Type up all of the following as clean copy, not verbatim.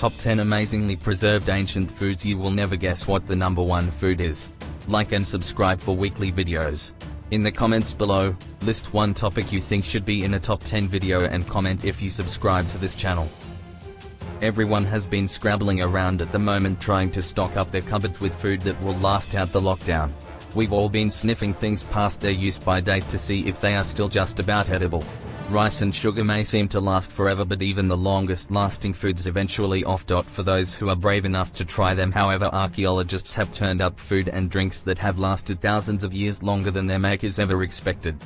Top 10 amazingly preserved ancient foods. You will never guess what the number 1 food is. Like and subscribe for weekly videos. In the comments below, list one topic you think should be in a top 10 video and comment if you subscribe to this channel. Everyone has been scrabbling around at the moment trying to stock up their cupboards with food that will last out the lockdown. We've all been sniffing things past their use by date to see if they are still just about edible. Rice and sugar may seem to last forever, but even the longest lasting foods eventually off. For those who are brave enough to try them, however, archaeologists have turned up food and drinks that have lasted thousands of years longer than their makers ever expected.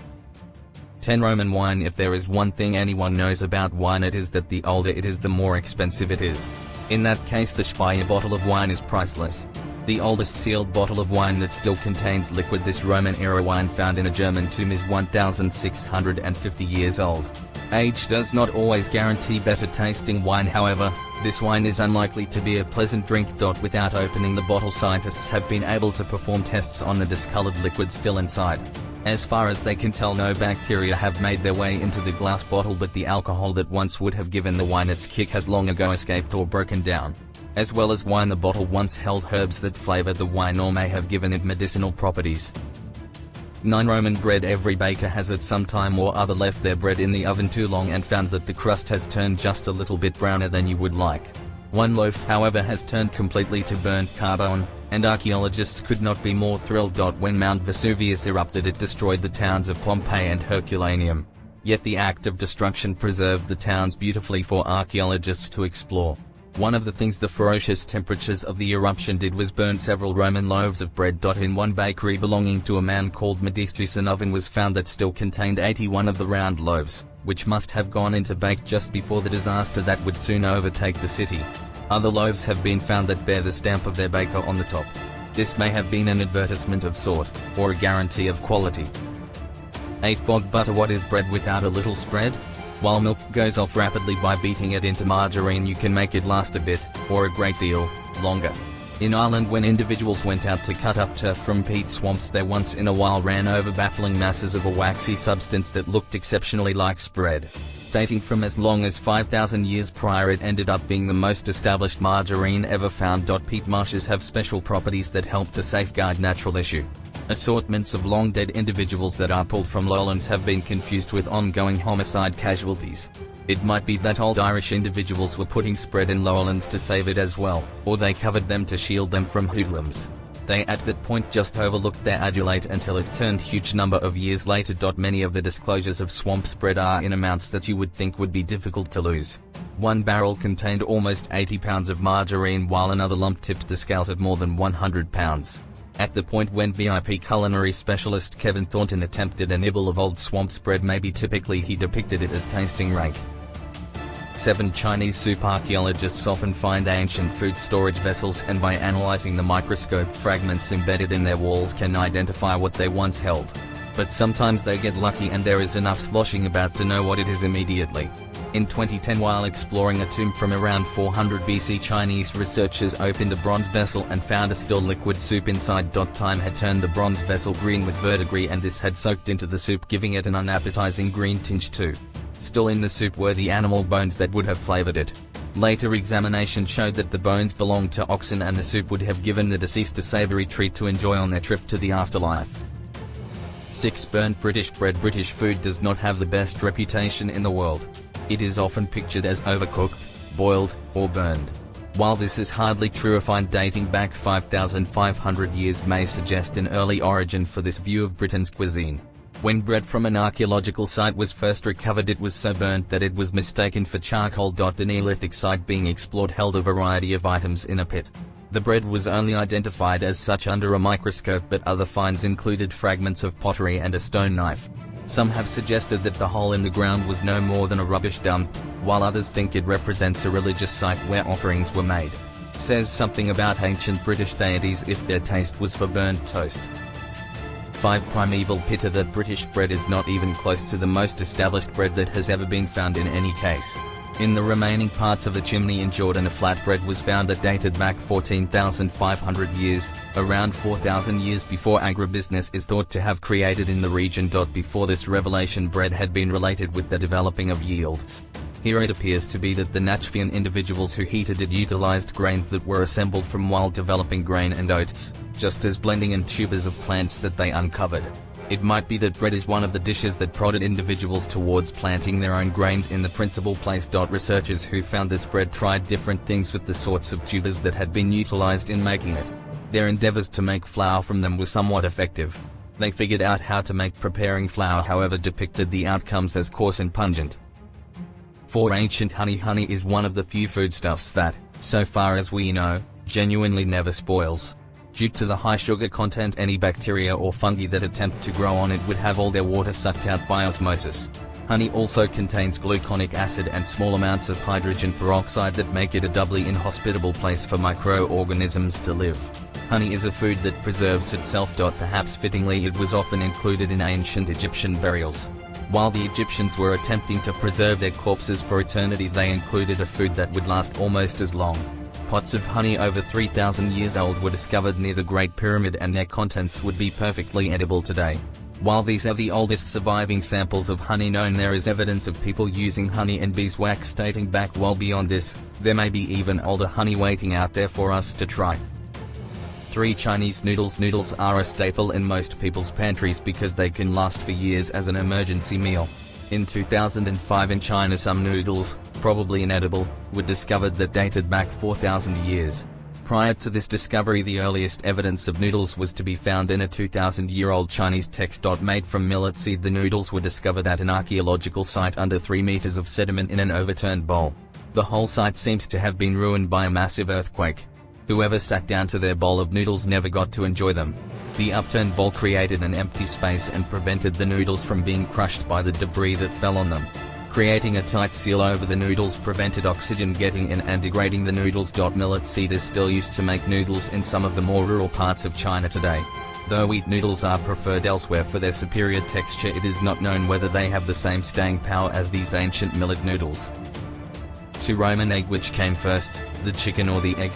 10. Roman wine. If there is one thing anyone knows about wine, it is that the older it is, the more expensive it is. In that case, the Speyer bottle of wine is priceless. The oldest sealed bottle of wine that still contains liquid, this Roman-era wine found in a German tomb, is 1,650 years old. Age does not always guarantee better tasting wine, however. This wine is unlikely to be a pleasant drink. Without opening the bottle, scientists have been able to perform tests on the discolored liquid still inside. As far as they can tell, no bacteria have made their way into the glass bottle, but the alcohol that once would have given the wine its kick has long ago escaped or broken down. As well as wine, the bottle once held herbs that flavor the wine or may have given it medicinal properties. 9. Roman bread. Every baker has at some time or other left their bread in the oven too long and found that the crust has turned just a little bit browner than you would like. One loaf, however, has turned completely to burnt carbon, and archaeologists could not be more thrilled. When Mount Vesuvius erupted, it destroyed the towns of Pompeii and Herculaneum. Yet the act of destruction preserved the towns beautifully for archaeologists to explore. One of the things the ferocious temperatures of the eruption did was burn several Roman loaves of bread. In one bakery belonging to a man called Modestus, an oven was found that still contained 81 of the round loaves, which must have gone into bake just before the disaster that would soon overtake the city. Other loaves have been found that bear the stamp of their baker on the top. This may have been an advertisement of sort, or a guarantee of quality. 8. Bog butter. What is bread without a little spread? While milk goes off rapidly by beating it into margarine, you can make it last a bit, or a great deal, longer. In Ireland, when individuals went out to cut up turf from peat swamps, they once in a while ran over baffling masses of a waxy substance that looked exceptionally like spread. Dating from as long as 5,000 years prior, it ended up being the most established margarine ever found. Peat marshes have special properties that help to safeguard natural tissue. Assortments of long-dead individuals that are pulled from lowlands have been confused with ongoing homicide casualties. It might be that old Irish individuals were putting spread in lowlands to save it as well, or they covered them to shield them from hoodlums. They at that point just overlooked their adulate until it turned huge number of years later. Many of the disclosures of swamp spread are in amounts that you would think would be difficult to lose. One barrel contained almost 80 pounds of margarine, while another lump tipped the scales at more than 100 pounds. At the point when VIP culinary specialist Kevin Thornton attempted a nibble of old swamp spread, maybe typically he depicted it as tasting rank. 7. Chinese soup. Archaeologists often find ancient food storage vessels, and by analyzing the microscope, fragments embedded in their walls can identify what they once held. But sometimes they get lucky and there is enough sloshing about to know what it is immediately. In 2010, while exploring a tomb from around 400 BC, Chinese researchers opened a bronze vessel and found a still liquid soup inside. Time had turned the bronze vessel green with verdigris, and this had soaked into the soup, giving it an unappetizing green tinge too. Still in the soup were the animal bones that would have flavored it. Later examination showed that the bones belonged to oxen, and the soup would have given the deceased a savory treat to enjoy on their trip to the afterlife. 6. Burnt British bread. British food does not have the best reputation in the world. It is often pictured as overcooked, boiled, or burned. While this is hardly true, a find dating back 5,500 years may suggest an early origin for this view of Britain's cuisine. When bread from an archaeological site was first recovered, it was so burnt that it was mistaken for charcoal. The Neolithic site being explored held a variety of items in a pit. The bread was only identified as such under a microscope, but other finds included fragments of pottery and a stone knife. Some have suggested that the hole in the ground was no more than a rubbish dump, while others think it represents a religious site where offerings were made. Says something about ancient British deities if their taste was for burnt toast. 5. Primeval Pitta. That British bread is not even close to the most established bread that has ever been found in any case. In the remaining parts of the chimney in Jordan, a flatbread was found that dated back 14,500 years, around 4,000 years before agribusiness is thought to have created in the region. Before this revelation, bread had been related with the developing of yields. Here it appears to be that the Nachfian individuals who heated it utilized grains that were assembled from wild developing grain and oats, just as blending in tubers of plants that they uncovered. It might be that bread is one of the dishes that prodded individuals towards planting their own grains in the principal place. Researchers who found this bread tried different things with the sorts of tubers that had been utilized in making it. Their endeavors to make flour from them were somewhat effective. They figured out how to make preparing flour, however depicted the outcomes as coarse and pungent. For ancient honey is one of the few foodstuffs that, so far as we know, genuinely never spoils. Due to the high sugar content, any bacteria or fungi that attempt to grow on it would have all their water sucked out by osmosis. Honey also contains gluconic acid and small amounts of hydrogen peroxide that make it a doubly inhospitable place for microorganisms to live. Honey is a food that preserves itself. Perhaps fittingly, it was often included in ancient Egyptian burials. While the Egyptians were attempting to preserve their corpses for eternity, they included a food that would last almost as long. Pots of honey over 3,000 years old were discovered near the Great Pyramid, and their contents would be perfectly edible today. While these are the oldest surviving samples of honey known, there is evidence of people using honey and beeswax dating back well beyond this. There may be even older honey waiting out there for us to try. 3. Chinese noodles. Noodles are a staple in most people's pantries because they can last for years as an emergency meal. In 2005 in China, some noodles, probably inedible, were discovered that dated back 4,000 years. Prior to this discovery, the earliest evidence of noodles was to be found in a 2,000-year-old Chinese text. Made from millet seed, the noodles were discovered at an archaeological site under 3 meters of sediment in an overturned bowl. The whole site seems to have been ruined by a massive earthquake. Whoever sat down to their bowl of noodles never got to enjoy them. The upturned bowl created an empty space and prevented the noodles from being crushed by the debris that fell on them. Creating a tight seal over the noodles prevented oxygen getting in and degrading the noodles. Millet seed is still used to make noodles in some of the more rural parts of China today. Though wheat noodles are preferred elsewhere for their superior texture, it is not known whether they have the same staying power as these ancient millet noodles. 2. Roman egg. Which came first, the chicken or the egg?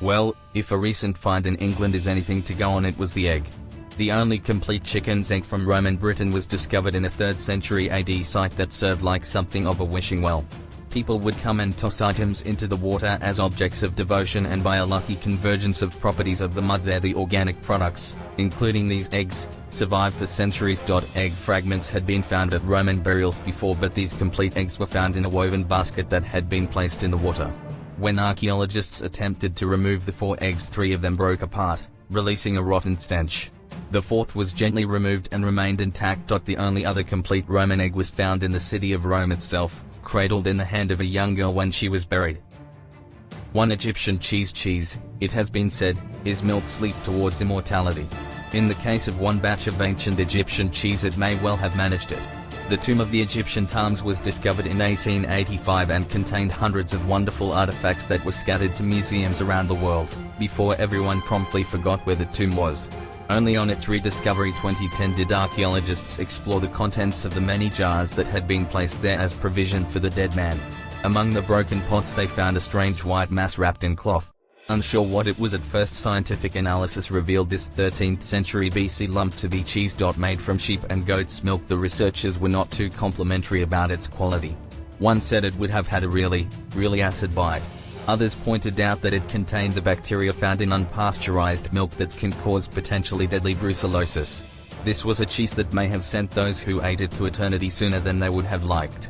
Well, if a recent find in England is anything to go on, it was the egg. The only complete chicken's egg from Roman Britain was discovered in a 3rd century AD site that served like something of a wishing well. People would come and toss items into the water as objects of devotion, and by a lucky convergence of properties of the mud there, the organic products, including these eggs, survived the centuries. Egg fragments had been found at Roman burials before, but these complete eggs were found in a woven basket that had been placed in the water. When archaeologists attempted to remove the 4 eggs, 3 of them broke apart, releasing a rotten stench. The 4th was gently removed and remained intact. The only other complete Roman egg was found in the city of Rome itself, cradled in the hand of a young girl when she was buried. 1. Egyptian cheese. Cheese, it has been said, is milk's leap towards immortality. In the case of one batch of ancient Egyptian cheese, it may well have managed it. The tomb of the Egyptian Ptahs was discovered in 1885 and contained hundreds of wonderful artifacts that were scattered to museums around the world, before everyone promptly forgot where the tomb was. Only on its rediscovery 2010 did archaeologists explore the contents of the many jars that had been placed there as provision for the dead man. Among the broken pots they found a strange white mass wrapped in cloth. Unsure what it was at first, scientific analysis revealed this 13th century BC lump to be cheese. Made from sheep and goat's milk. The researchers were not too complimentary about its quality. One said it would have had a really acid bite. Others pointed out that it contained the bacteria found in unpasteurized milk that can cause potentially deadly brucellosis. This was a cheese that may have sent those who ate it to eternity sooner than they would have liked.